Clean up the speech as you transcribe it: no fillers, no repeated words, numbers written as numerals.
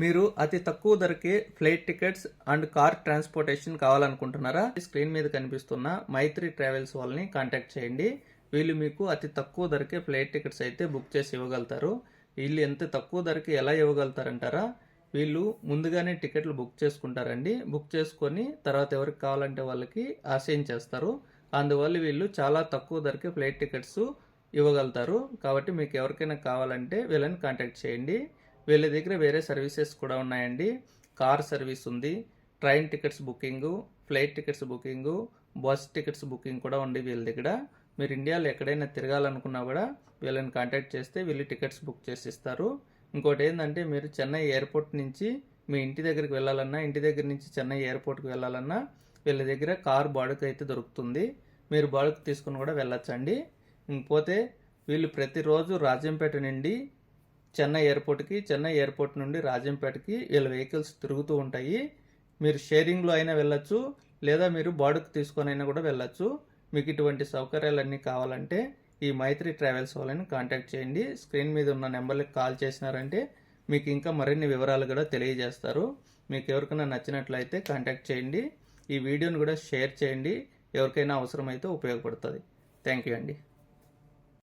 మీరు అతి తక్కువ ధరకే flight tickets and car transportation కావాలనుకుంటున్నారా? స్క్రీన్ మీద కనిపిస్తున్న మైత్రి ట్రావెల్స్ వాళ్ళని కాంటాక్ట్ చేయండి. వీళ్ళు మీకు అతి తక్కువ ధరకే ఫ్లైట్ టికెట్స్ అయితే బుక్ చేసి ఇవ్వగలుగుతారు. వీళ్ళు ఎంత తక్కువ ధరకి ఎలా ఇవ్వగలుగుతారంటారా? వీళ్ళు ముందుగానే టికెట్లు బుక్ చేసుకుంటారండి. బుక్ చేసుకొని తర్వాత ఎవరికి కావాలంటే వాళ్ళకి అసైన్ చేస్తారు. అందువల్ల వీళ్ళు చాలా తక్కువ ధరకే ఫ్లైట్ టికెట్స్ ఇవ్వగలుగుతారు. కాబట్టి మీకు ఎవరికైనా కావాలంటే వీళ్ళని కాంటాక్ట్ చేయండి. వీళ్ళ దగ్గర వేరే సర్వీసెస్ కూడా ఉన్నాయండి. కార్ సర్వీస్ ఉంది, train tickets booking, flight tickets booking, bus tickets booking కూడా ఉంది వీళ్ళ దగ్గర. మీరు ఇండియాలో ఎక్కడైనా తిరగాలనుకున్నా కూడా వీళ్ళని కాంటాక్ట్ చేస్తే వీళ్ళు టికెట్స్ బుక్ చేసి ఇస్తారు. ఇంకోటి ఏంటంటే మీరు చెన్నై ఎయిర్పోర్ట్ నుంచి మీ ఇంటి దగ్గరికి వెళ్ళాలన్నా, ఇంటి దగ్గర నుంచి చెన్నై ఎయిర్పోర్ట్కి వెళ్ళాలన్నా వీళ్ళ దగ్గర కార్ బాడుకు అయితే దొరుకుతుంది. మీరు బాడుకు తీసుకుని కూడా వెళ్ళొచ్చండి. ఇంకపోతే వీళ్ళు ప్రతిరోజు రాజంపేట నుండి చెన్నై ఎయిర్పోర్ట్కి, చెన్నై ఎయిర్పోర్ట్ నుండి రాజంపేటకి వీళ్ళ వెహికల్స్ తిరుగుతూ ఉంటాయి. మీరు షేరింగ్లో అయినా వెళ్ళొచ్చు, లేదా మీరు బాడుకు తీసుకొని అయినా కూడా వెళ్ళొచ్చు. మీకు ఇటువంటి సౌకర్యాలన్నీ కావాలంటే ఈ మైత్రి ట్రావెల్స్ వాళ్ళని కాంటాక్ట్ చేయండి. స్క్రీన్ మీద ఉన్న నెంబర్కి కాల్ చేసినారంటే మీకు ఇంకా మరిన్ని వివరాలు కూడా తెలియజేస్తారు. మీకు ఎవరికైనా నచ్చినట్లయితే కాంటాక్ట్ చేయండి. ఈ వీడియోని కూడా షేర్ చేయండి, ఎవరికైనా అవసరమైతే ఉపయోగపడుతుంది. థ్యాంక్ యూ అండి.